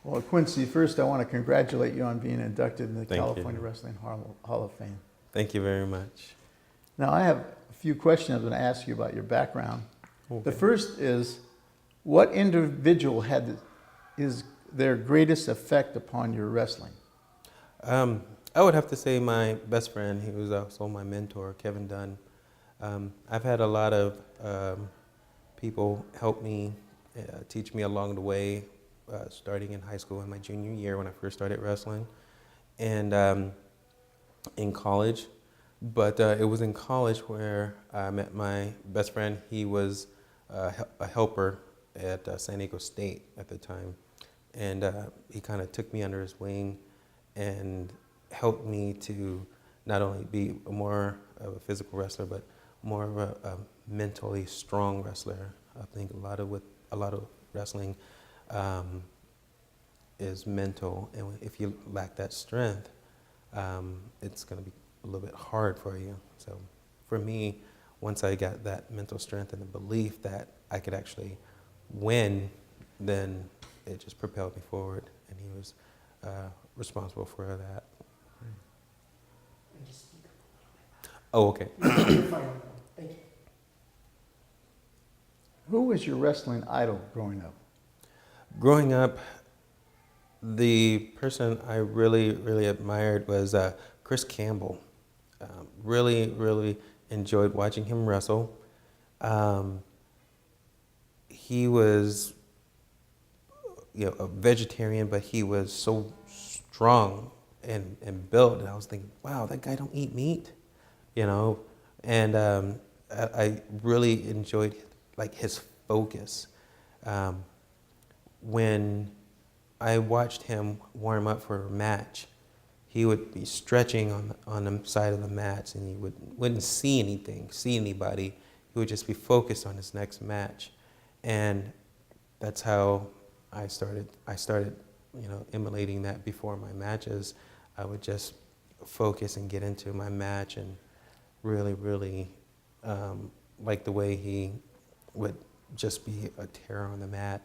Well, Quincy, first I want to congratulate you on being inducted in the Thank California you. Wrestling Hall of Fame. Thank you very much. Now, I have a few questions I'm going to ask you about your background. The Okay. first is, what individual is their greatest effect upon your wrestling? Um, I would have to say my best friend. He was also my mentor, Kevin Dunn. I've had a lot of people help me, teach me along the way, starting in high school in my junior year when I first started wrestling, and in college. But it was in college where I met my best friend. He was a helper at San Diego State at the time, and he kind of took me under his wing and helped me to not only be more of a physical wrestler, but more of a mentally strong wrestler. I think a lot of wrestling is mental, and if you lack that strength, it's going to be a little bit hard for you. So for me, once I got that mental strength and the belief that I could actually win, then it just propelled me forward, and he was responsible for that. And just speak up Oh, okay. a little bit. You're fine. Thank you. Who was your wrestling idol growing up? Growing up, the person I really, really admired was Chris Campbell. Really, really enjoyed watching him wrestle. He was, a vegetarian, but he was so strong and built. And I was thinking, wow, that guy don't eat meat, And I really enjoyed like his focus. When I watched him warm up for a match, he would be stretching on the side of the mats, and he wouldn't see anybody. He would just be focused on his next match, and that's how I started. Emulating that before my matches. I would just focus and get into my match, and really, really like the way he would just be a terror on the mat,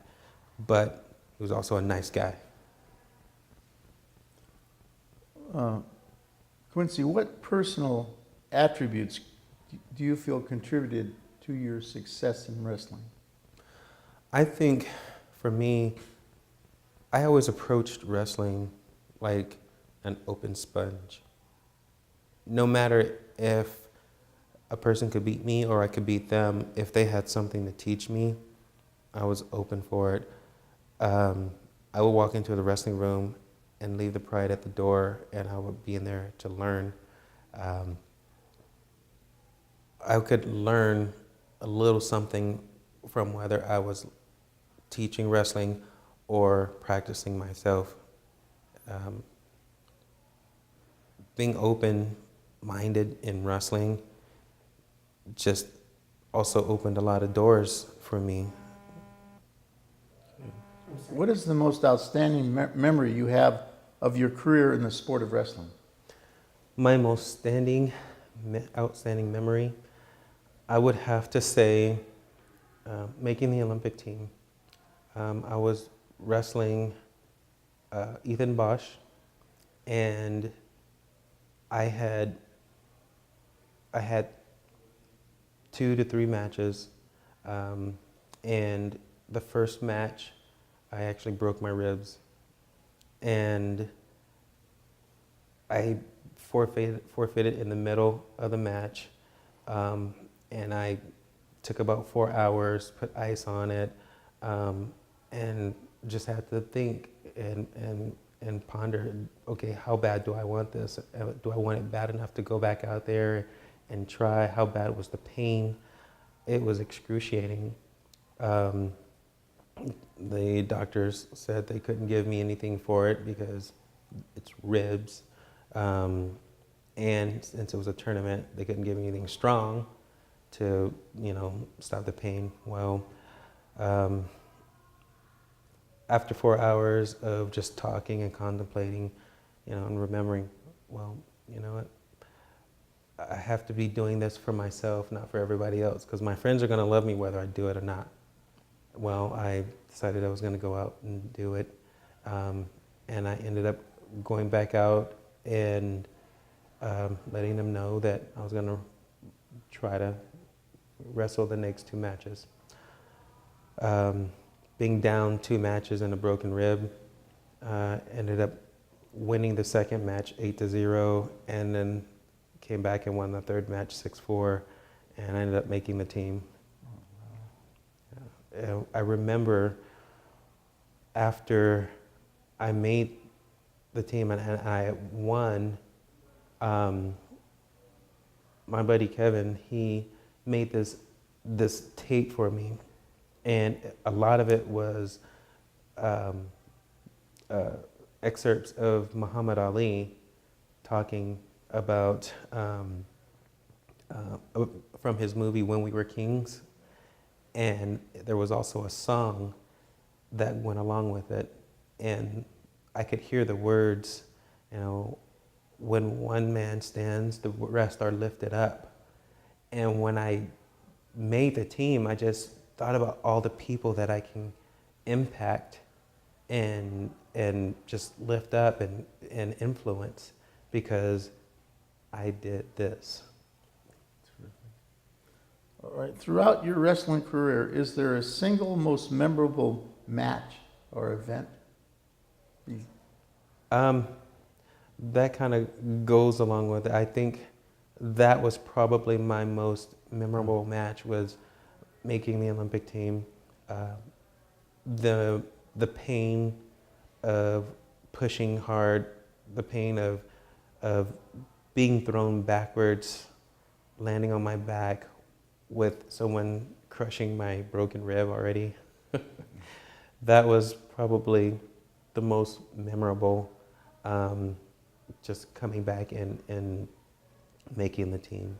but he was also a nice guy. Quincy, what personal attributes do you feel contributed to your success in wrestling? I think for me, I always approached wrestling like an open sponge. No matter if a person could beat me or I could beat them, if they had something to teach me, I was open for it. I would walk into the wrestling room and leave the pride at the door, and I would be in there to learn. I could learn a little something from whether I was teaching wrestling or practicing myself. Being open-minded in wrestling just also opened a lot of doors for me. What is the most outstanding memory you have of your career in the sport of wrestling? My most outstanding memory, I would have to say making the Olympic team. I was wrestling Ethan Bosch, and I had 2 to 3 matches, and the first match I actually broke my ribs, and I forfeited in the middle of the match, and I took about 4 hours, put ice on it, and just had to think and ponder, okay, how bad do I want this? Do I want it bad enough to go back out there and try? How bad was the pain? It was excruciating. The doctors said they couldn't give me anything for it because it's ribs. And since it was a tournament, they couldn't give me anything strong to, stop the pain. Well, after 4 hours of just talking and contemplating, and remembering, well, you know what? I have to be doing this for myself, not for everybody else, because my friends are going to love me whether I do it or not. Well, I decided I was going to go out and do it. And I ended up going back out and letting them know that I was going to try to wrestle the next 2 matches. Being down 2 matches and a broken rib, ended up winning the second match 8-0, and then came back and won the third match 6-4, and I ended up making the team. I remember after I made the team and I won, my buddy Kevin, he made this tape for me, and a lot of it was excerpts of Muhammad Ali talking about from his movie When We Were Kings, and there was also a song that went along with it, and I could hear the words, you know, when one man stands, the rest are lifted up. And when I made the team, I just thought about all the people that I can impact and just lift up and influence because I did this. All right. Throughout your wrestling career, is there a single most memorable match or event? That kind of goes along with it. I think that was probably my most memorable match, was making the Olympic team. The pain of pushing hard, the pain of being thrown backwards, landing on my back with someone crushing my broken rib already. That was probably the most memorable, just coming back and making the team.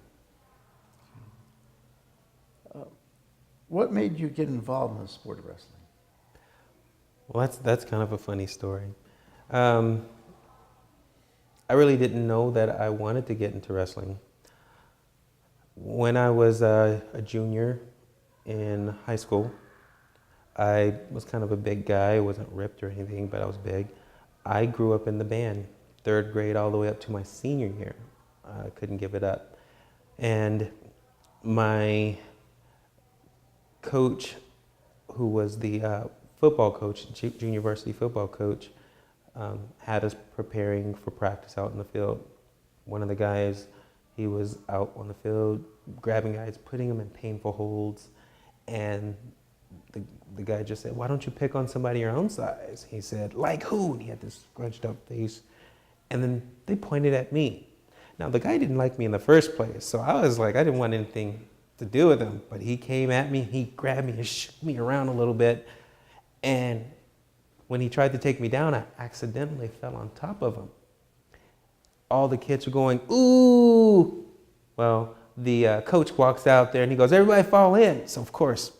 What made you get involved in the sport of wrestling? Well, that's kind of a funny story. I really didn't know that I wanted to get into wrestling. When I was a junior in high school, I was kind of a big guy. I wasn't ripped or anything, but I was big. I grew up in the band, 3rd grade all the way up to my senior year. I couldn't give it up. And my coach, who was the football coach, junior varsity football coach, had us preparing for practice out in the field. One of the guys, he was out on the field grabbing guys, putting them in painful holds, and the guy just said, "Why don't you pick on somebody your own size?" He said, "Like who?" And he had this scrunched up face. And then they pointed at me. Now, the guy didn't like me in the first place, so I was like, I didn't want anything to do with him. But he came at me, he grabbed me and shook me around a little bit. And when he tried to take me down, I accidentally fell on top of him. All the kids were going, "Ooh!" Well, the coach walks out there and he goes, "Everybody fall in." So, of course,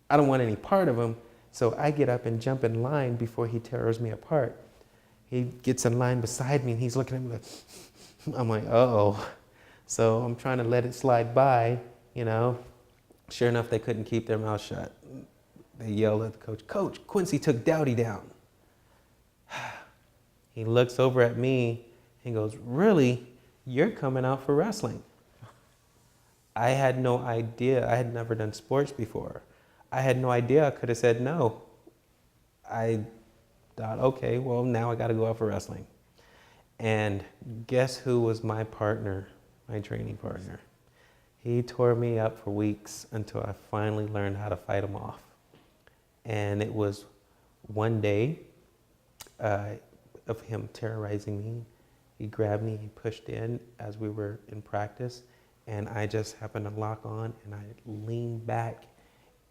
I don't want any part of him. So I get up and jump in line before he tears me apart. He gets in line beside me and he's looking at me like, I'm like, uh-oh. So I'm trying to let it slide by, you know. Sure enough, they couldn't keep their mouth shut. They yelled at the coach, "Coach, Quincey took Dowdy down." He looks over at me and goes, "Really? You're coming out for wrestling?" I had no idea. I had never done sports before. I had no idea I could have said no. I thought, okay, well, now I got to go out for wrestling. And guess who was my partner, my training partner? He tore me up for weeks until I finally learned how to fight him off. And it was one day of him terrorizing me. He grabbed me, he pushed in as we were in practice, and I just happened to lock on, and I leaned back,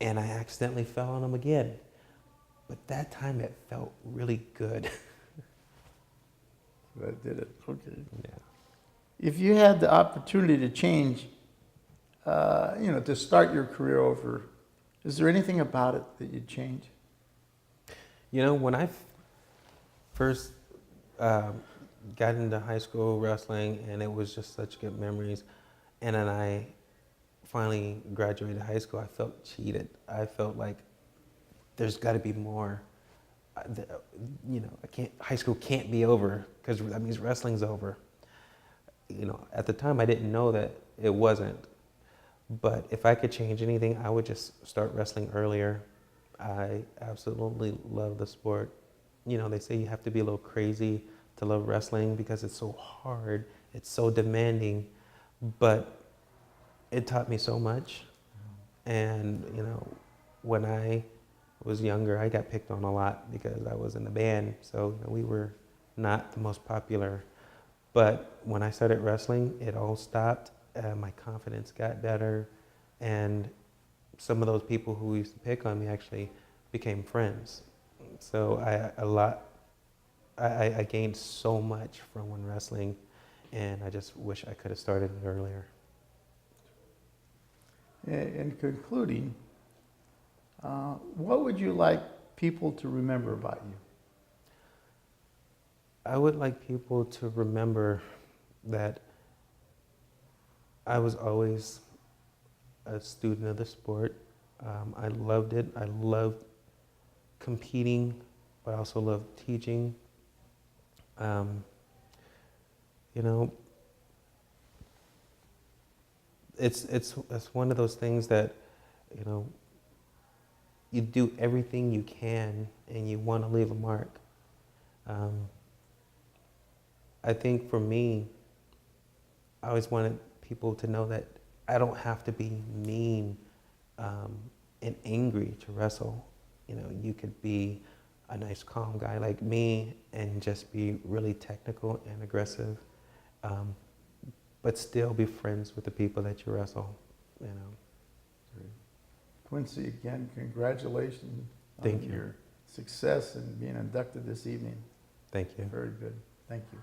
and I accidentally fell on him again. But that time it felt really good. That did it. Okay. Yeah. If you had the opportunity to change, to start your career over, is there anything about it that you'd change? You know, when I first got into high school wrestling, and it was just such good memories, and then I finally graduated high school, I felt cheated. I felt like there's got to be more. you know, high school can't be over because that means wrestling's over. You know, at the time I didn't know that it wasn't. But if I could change anything, I would just start wrestling earlier. I absolutely love the sport. You know, they say you have to be a little crazy to love wrestling because it's so hard, it's so demanding, but it taught me so much. And, you know, when I was younger, I got picked on a lot because I was in the band, so you know, we were not the most popular. But when I started wrestling, it all stopped. My confidence got better, and some of those people who used to pick on me actually became friends. So I gained so much from when wrestling, and I just wish I could have started it earlier. In concluding, what would you like people to remember about you? I would like people to remember that I was always a student of the sport. I loved it. I loved competing, but I also loved teaching. You know, it's one of those things that, you know, you do everything you can and you want to leave a mark. I think for me, I always wanted people to know that I don't have to be mean and angry to wrestle. You know, you could be a nice, calm guy like me and just be really technical and aggressive, but still be friends with the people that you wrestle. You know. Quincy, again, congratulations Thank on you. your success in being inducted this evening. Thank you. Very good. Thank you.